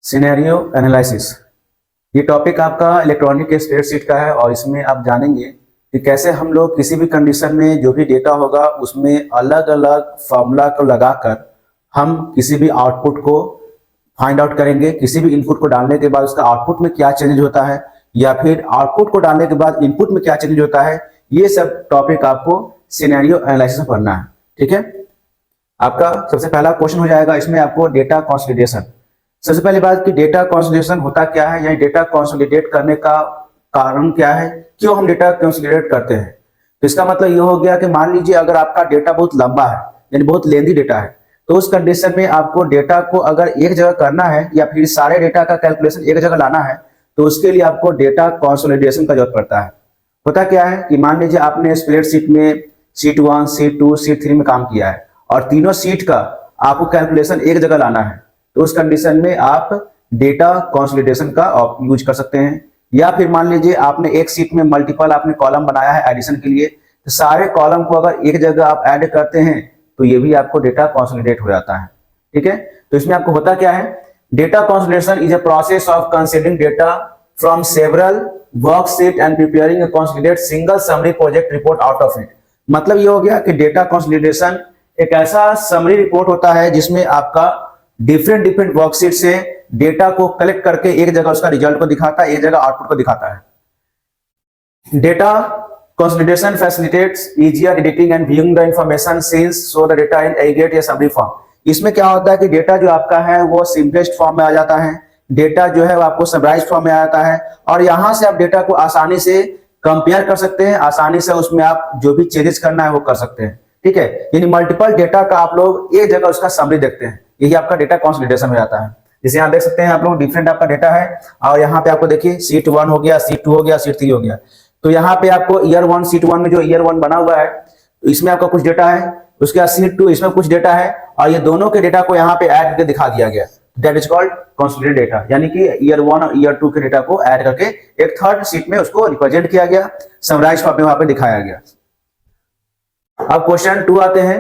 Scenario analysis. ये topic आपका electronic spreadsheet का है और इसमें आप जानेंगे कि कैसे हम लोग किसी भी कंडीशन में जो भी डेटा होगा उसमें अलग अलग फार्मूला को लगाकर हम किसी भी आउटपुट को फाइंड आउट करेंगे। किसी भी इनपुट को डालने के बाद उसका आउटपुट में क्या चेंज होता है या फिर आउटपुट को डालने के बाद इनपुट में क्या चेंज होता है, ये सब टॉपिक आपको सिनेरियो एनालिसिस में पढ़ना है। ठीक है, आपका सबसे पहला क्वेश्चन हो जाएगा इसमें आपको डेटा कंसोलिडेशन। सबसे पहली बात कि डेटा कंसोलिडेशन होता क्या है, यानी डेटा कंसोलिडेट करने का कारण क्या है, क्यों हम डेटा कंसोलिडेट करते हैं। तो इसका मतलब ये हो गया कि मान लीजिए अगर आपका डेटा बहुत लंबा है यानी बहुत लेंथी डेटा है, तो उस कंडीशन में आपको डेटा को अगर एक जगह करना है या फिर सारे डेटा का कैलकुलेशन एक जगह लाना है तो उसके लिए आपको डेटा कंसोलिडेशन का जरूरत पड़ता है। होता क्या है कि मान लीजिए आपने स्प्रेडशीट में शीट 1, शीट 2, शीट 3 में काम किया है और तीनों शीट का आपको कैलकुलेशन एक जगह लाना है, तो उस कंडीशन में आप डेटा कंसोलिडेशन का यूज कर सकते हैं। या फिर मान लीजिए आपने एक शीट में मल्टीपल आपने कॉलम बनाया है एडिशन के लिए, तो सारे कॉलम को अगर एक जगह आप ऐड करते हैं तो ये भी आपको डेटा कंसोलिडेट हो जाता है। ठीक है, तो इसमें आपको होता क्या है, data consolidation is a process of considering data from several worksheet and preparing a consolidate single summary project report out of it. मतलब ये हो गया कि डेटा कंसोलिडेशन एक ऐसा समरी रिपोर्ट होता है जिसमें आपका डिफरेंट वर्कशीट से डेटा को कलेक्ट करके एक जगह उसका रिजल्ट को दिखाता है, एक जगह आउटपुट को दिखाता है। Data consolidation facilitates easier editing and viewing the information since so the data in aggregate या समरी फॉर्म। इसमें क्या होता है कि डेटा जो आपका है वो सिंपलेस्ट फॉर्म में आ जाता है, डेटा जो है वो आपको समराइज फॉर्म में आ जाता है और यहां से आप डेटा को आसानी से कंपेयर कर सकते हैं, आसानी से उसमें आप जो भी चेंजेस करना है वो कर सकते हैं। ठीक है, यानी मल्टीपल डेटा का आप लोग एक जगह उसका समरी देखते हैं, यही आपका डेटा कंसोलिडेशन हो जाता है। जैसे यहाँ देख सकते हैं आप लोग डिफरेंट आपका डेटा है और यहाँ पे आपको देखिए शीट 1 हो गया, शीट 2 हो गया, शीट 3 हो गया। तो यहाँ पे आपको ईयर 1 शीट 1 में जो ईयर 1 बना हुआ है तो इसमें आपका कुछ डेटा है, उसके बाद शीट 2 इसमें कुछ डेटा है और ये दोनों के डेटा को यहाँ पे ऐड करके दिखा दिया गया, that is called consolidated data. यानी कि ईयर 1 और ईयर 2 के डेटा को ऐड करके एक थर्ड शीट में उसको रिप्रेजेंट किया गया, समराइज फॉर्म में वहां पे दिखाया गया। अब क्वेश्चन 2 आते हैं,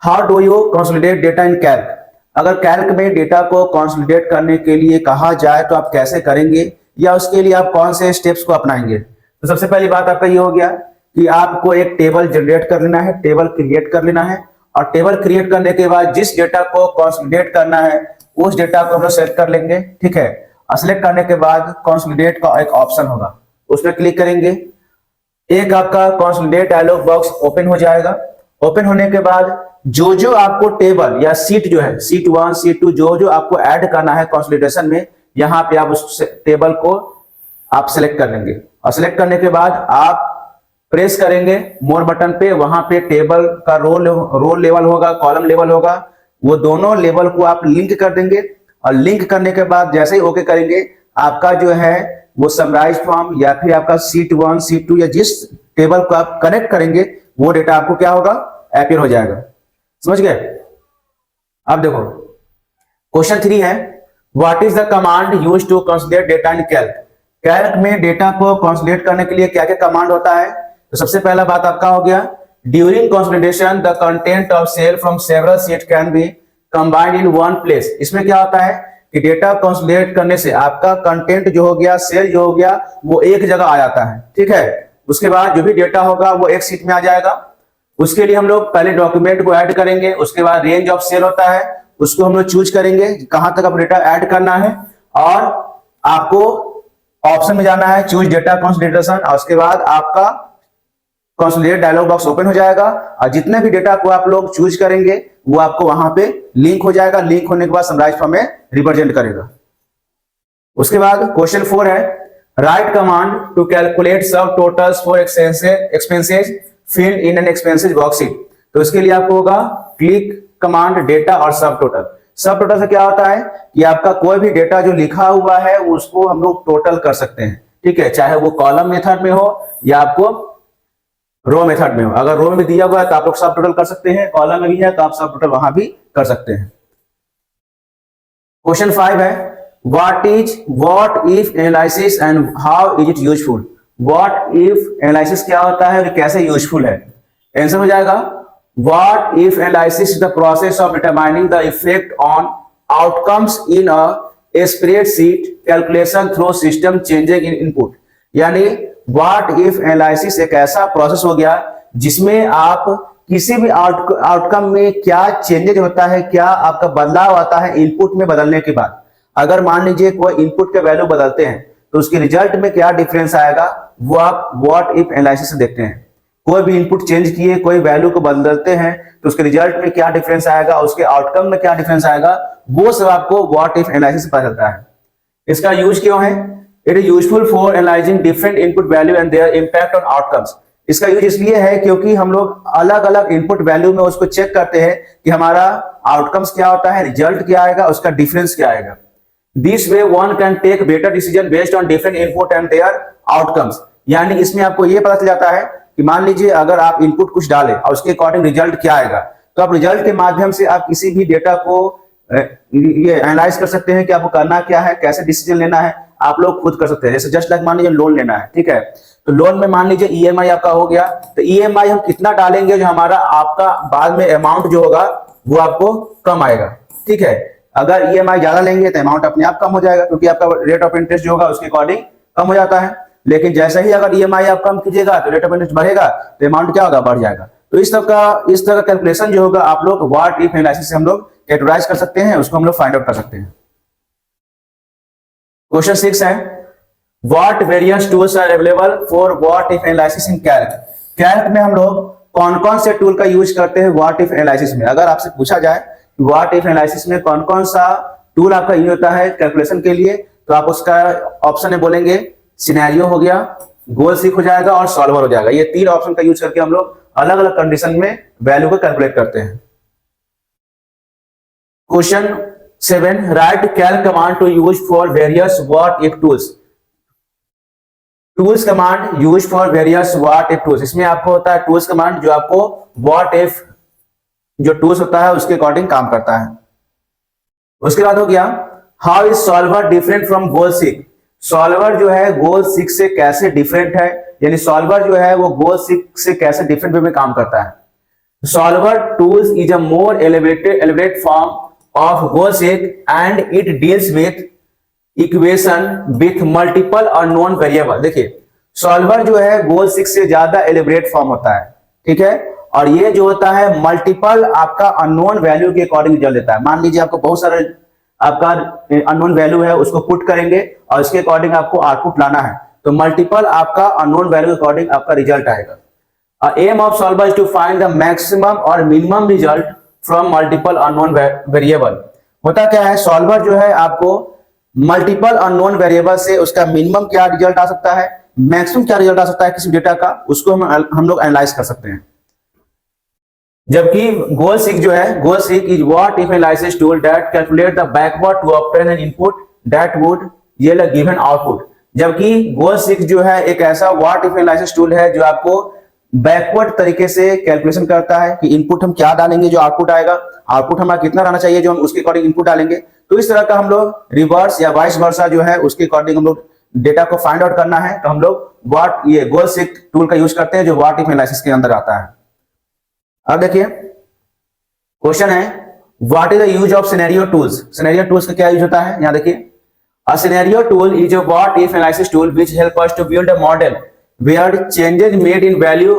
how do you consolidate data in Calc. अगर कैल्क में डेटा को कंसोलिडेट करने के लिए कहा जाए तो आप कैसे करेंगे या उसके लिए आप कौन से स्टेप्स को अपनाएंगे। तो सबसे पहली बात आपका ये हो गया कि आपको एक टेबल जनरेट कर लेना है, टेबल क्रिएट कर लेना है और टेबल क्रिएट करने के बाद जिस डेटा को कंसोलिडेट करना है उस डेटा को हम लोग सेलेक्ट कर लेंगे। ठीक है, और सेलेक्ट करने के बाद कंसोलिडेट का एक ऑप्शन होगा, उसमें क्लिक करेंगे, एक आपका कंसोलिडेट डायलॉग बॉक्स ओपन हो जाएगा। ओपन होने के बाद जो जो आपको टेबल या सीट जो है सीट 1 सीट 2 जो जो आपको ऐड करना है कंसोलिडेशन में, यहाँ पे आप उस टेबल को आप सिलेक्ट कर लेंगे और सिलेक्ट करने के बाद आप प्रेस करेंगे मोर बटन पे, वहां पे टेबल का रोल लेवल होगा, कॉलम लेवल होगा, वो दोनों लेवल को आप लिंक कर देंगे और लिंक करने के बाद जैसे ही ओके करेंगे आपका जो है वो समराइज फॉर्म या फिर आपका सीट 1 सीट 2 या जिस टेबल को आप कनेक्ट करेंगे वो डेटा आपको क्या होगा, अपीयर हो जाएगा। समझ गए। अब देखो क्वेश्चन 3 है, what is the command used to consolidate data in Calc. Calc में डेटा को कंसोलिडेट करने के लिए क्या क्या कमांड होता है। तो सबसे पहला बात आपका हो गया, during consolidation the content of cell from several sheet can be combined in one place. इसमें क्या होता है कि डेटा कंसोलिडेट करने से आपका कंटेंट जो हो गया, सेल जो हो गया वो एक जगह आ जाता है। ठीक है, उसके बाद जो भी डेटा होगा वो एक शीट में आ जाएगा। उसके लिए हम लोग पहले डॉक्यूमेंट को ऐड करेंगे, उसके बाद रेंज ऑफ सेल होता है उसको हम लोग चूज करेंगे कहां तक आप डेटा ऐड करना है और आपको ऑप्शन में जाना है चूज डेटा कंसोलिडेशन और उसके बाद आपका कंसोलिडेट डायलॉग बॉक्स ओपन हो जाएगा और जितने भी डेटा को आप लोग चूज करेंगे वो आपको वहां पे लिंक हो जाएगा। लिंक होने के बाद समराइज फॉर्म में रिप्रेजेंट करेगा। उसके बाद क्वेश्चन 4 है, राइट कमांड टू कैलकुलेट सब totals for expenses field in an expenses worksheet. तो इसके लिए आपको होगा क्लिक कमांड डेटा और सब टोटल। सब टोटल से क्या होता है कि आपका कोई भी डेटा जो लिखा हुआ है उसको हम लोग टोटल कर सकते हैं। ठीक है, चाहे वो कॉलम मेथड में हो या आपको रो मेथड में हो। अगर रो में दिया हुआ है तो आप लोग सब टोटल कर सकते हैं, कॉलम में भी है तो आप सब टोटल वहां भी कर सकते हैं। क्वेश्चन 5 है, what if analysis and how is it useful. What if analysis क्या होता है और कैसे यूजफुल है। आंसर हो जाएगा, what if analysis is the process of determining the effect on outcomes in a spreadsheet calculation through system changing in input. यानी what if analysis एक ऐसा प्रोसेस हो गया जिसमें आप किसी भी आउटकम में क्या चेंजेज होता है, क्या आपका बदलाव आता है इनपुट में बदलने के बाद। अगर मान लीजिए कोई इनपुट के वैल्यू बदलते हैं तो उसके रिजल्ट में क्या डिफरेंस आएगा वो आप व्हाट इफ एनालिसिस से देखते हैं। कोई भी इनपुट चेंज किए, कोई वैल्यू को बदलते हैं तो उसके रिजल्ट में क्या डिफरेंस आएगा, उसके आउटकम में क्या डिफरेंस आएगा, वो सब आपको व्हाट इफ एनालिसिस से पता चलता है। इसका यूज क्यों है? It is useful for analysing different input value and their impact on outcomes. इसका यूज इसलिए है क्योंकि हम लोग अलग अलग इनपुट वैल्यू में उसको चेक करते हैं कि हमारा आउटकम्स क्या होता है, रिजल्ट क्या आएगा, उसका डिफरेंस क्या आएगा। This way one can take better decision based on different input and their outcomes. यानी इसमें आपको यह पता चल जाता है कि मान लीजिए अगर आप इनपुट कुछ डालें और उसके अकॉर्डिंग रिजल्ट क्या आएगा, तो आप रिजल्ट के माध्यम से आप किसी भी डेटा को ये एनालाइज कर सकते हैं कि आपको करना क्या है, कैसे डिसीजन लेना है, आप लोग खुद कर सकते हैं। जैसे जस्ट लाइक मान लीजिए लोन लेना है, ठीक है, तो लोन में मान लीजिए ईएमआई आपका हो गया, तो ईएमआई हम कितना डालेंगे जो हमारा आपका बाद में अमाउंट जो होगा वो आपको कम आएगा, ठीक है। अगर ईएमआई ज्यादा लेंगे तो अमाउंट अपने आप कम हो जाएगा क्योंकि आपका रेट ऑफ इंटरेस्ट जो होगा उसके अकॉर्डिंग कम हो जाता है। लेकिन जैसे ही अगर ईएमआई आप कम कीजिएगा तो रेट ऑफ इंटरेस्ट बढ़ेगा तो अमाउंट क्या होगा, बढ़ जाएगा। तो इस तरह का कैलकुलेशन जो होगा आप लोग व्हाट इफ एनालिसिस से हम लोग कैटेगराइज कर सकते हैं, उसको हम लोग फाइंड आउट कर सकते हैं। क्वेश्चन 6 है what various tools are available for what if analysis in Calc. Calc में हम लोग कौन कौन से टूल का यूज करते हैं व्हाट इफ एनालिसिस में। अगर आपसे पूछा जाए व्हाट इफ एनालिसिस में कौन कौन सा टूल आपका यूज होता है कैलकुलेशन के लिए, तो आप उसका ऑप्शन में बोलेंगे सिनेरियो हो गया, गोल सीक हो जाएगा और सॉल्वर हो जाएगा। ये तीन ऑप्शन का यूज करके हम लोग अलग अलग कंडीशन में वैल्यू को कैलकुलेट करते हैं। Question 7 write Calc command to use for various what if tools. Tools command use for various what if tools. इसमें आपको होता है टूल्स कमांड जो आपको व्हाट इफ जो टूल्स होता है उसके अकॉर्डिंग काम करता है। उसके बाद हो गया how is solver different from goal seek. Solver जो है गोल सीक से कैसे डिफरेंट है, यानी सॉल्वर जो है वो गोल सीक से कैसे डिफरेंट वे में काम करता है। Solver tools is a more elevated form of goal seek and it deals with equation with multiple unknown variable. देखिए सॉल्वर जो है गोल सीक से ज्यादा एलिब्रेट फॉर्म होता है, ठीक है, और ये जो होता है मल्टीपल आपका अननोन वैल्यू के अकॉर्डिंग रिजल्ट देता है। मान लीजिए आपको बहुत सारे आपका अननोन वैल्यू है उसको पुट करेंगे और इसके अकॉर्डिंग आपको आउटपुट लाना है, तो मल्टीपल आपका अननोन वैल्यू के अकॉर्डिंग आपका रिजल्ट आएगा। Aim of solver is to find the maximum और minimum result from multiple unknown variable. होता क्या है, सॉल्वर जो है आपको मल्टीपल अननोन वेरिएबल से उसका मिनिमम क्या रिजल्ट आ सकता है, मैक्सिमम क्या रिजल्ट आ सकता है किसी डेटा का, उसको हम लोग एनालाइज कर सकते हैं। जबकि गोल सीक जो है, goal seek is what if analysis tool that calculate the backward to obtain an input that would yield a given output. जबकि गोल सीक जो है एक ऐसा व्हाट इफ एनालिसिस टूल है जो आपको बैकवर्ड तरीके से कैलकुलेशन करता है कि इनपुट हम क्या डालेंगे जो आउटपुट आएगा, आउटपुट हमारा कितना रहना चाहिए जो हम उसके अकॉर्डिंग इनपुट डालेंगे। तो इस तरह का हम लोग रिवर्स या वाइस वर्सा जो है उसके अकॉर्डिंग हम लोग डेटा को फाइंड आउट करना है, तो हम लोग ये गोल सीक टूल का यूज करते हैं जो व्हाट इफ एनालिसिस के अंदर आता है। अब देखिए क्वेश्चन है what is the use of scenario tools. Scenario tools का क्या यूज होता है, यहां देखिए a scenario tool is a what if analysis tool which help us to build a model where changes made in value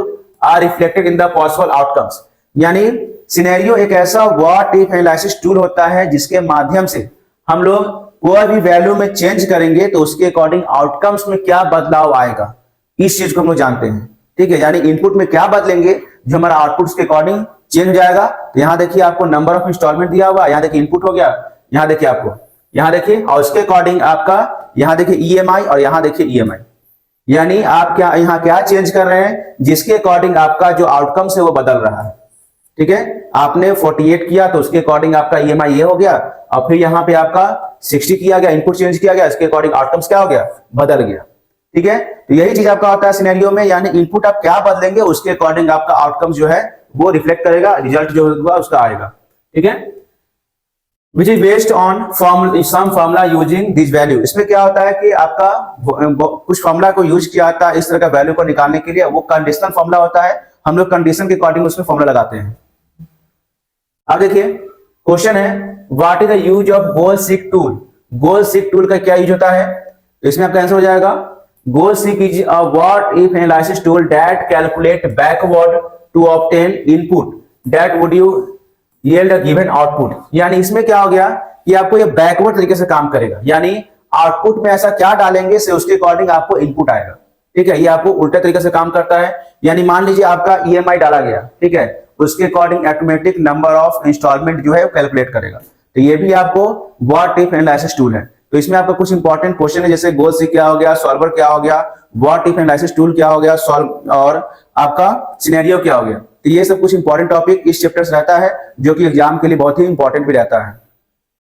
are reflected in the possible outcomes। यानी scenario एक ऐसा what if analysis tool होता है जिसके माध्यम से हम लोग कोई भी वैल्यू में चेंज करेंगे तो उसके अकॉर्डिंग आउटकम्स में क्या बदलाव आएगा, इस चीज को हम लोग जानते हैं, ठीक है। यानी इनपुट में क्या बदलेंगे जो हमारा आउटपुट के अकॉर्डिंग चेंज हो जाएगा। तो यहाँ देखिए आपको नंबर ऑफ इंस्टॉलमेंट दिया हुआ, यहाँ देखिए इनपुट हो गया, यहाँ देखिए आपको, यहाँ देखिए, और उसके अकॉर्डिंग आपका यहाँ देखिए ईएमआई और यहाँ देखिए ईएमआई। यानी आप क्या यहाँ क्या चेंज कर रहे हैं जिसके अकॉर्डिंग आपका जो आउटकम्स है वो बदल रहा है, ठीक है। आपने 48 किया तो उसके अकॉर्डिंग आपका ईएमआई ये हो गया, और फिर यहाँ पे आपका 60 किया गया, इनपुट चेंज किया गया, इसके अकॉर्डिंग आउटकम्स क्या हो गया, बदल गया, ठीक है। तो यही चीज आपका होता है सिनेरियो में, यानी इनपुट आप क्या बदलेंगे उसके अकॉर्डिंग आपका आउटकम्स जो है वो रिफ्लेक्ट करेगा, रिजल्ट जो होगा उसका आएगा, ठीक है। which is based on some formula using this value। इसमें क्या होता है कि आपका कुछ फॉर्मूला को यूज किया जाता है इस तरह का वैल्यू को निकालने के लिए, वो कंडीशनल फॉर्मूला होता है, हम लोग कंडीशन के अकॉर्डिंग उसमें फॉर्मूला लगाते हैं। अब देखिए क्वेश्चन है what is the use of goal seek tool. Goal seek tool का क्या यूज होता है, तो इसमें आपका आंसर हो जाएगा goal seek is a what if analysis tool that calculate backward to obtain input that would you yield a given output. यानी इसमें क्या हो गया कि आपको ये बैकवर्ड तरीके से काम करेगा, यानी आउटपुट में ऐसा क्या डालेंगे से उसके अकॉर्डिंग आपको इनपुट आएगा। ठीक है, ये आपको उल्टे तरीके से काम करता है। यानी मान लीजिए आपका ईएमआई डाला गया, ठीक है, उसके according automatic number of installment जो है वो कैलकुलेट करेगा। तो ये भी आपको व्हाट इफ एनालिसिस टूल है। तो इसमें आपका कुछ इंपॉर्टेंट क्वेश्चन है, जैसे गोल सीक क्या हो गया, सॉल्वर क्या हो गया, व्हाट इफ एनालिसिस टूल क्या हो गया, सॉल्व और आपका सिनेरियो क्या हो गया। तो ये सब कुछ इंपॉर्टेंट टॉपिक इस चैप्टर से रहता है, जो कि एग्जाम के लिए बहुत ही इंपॉर्टेंट भी रहता है।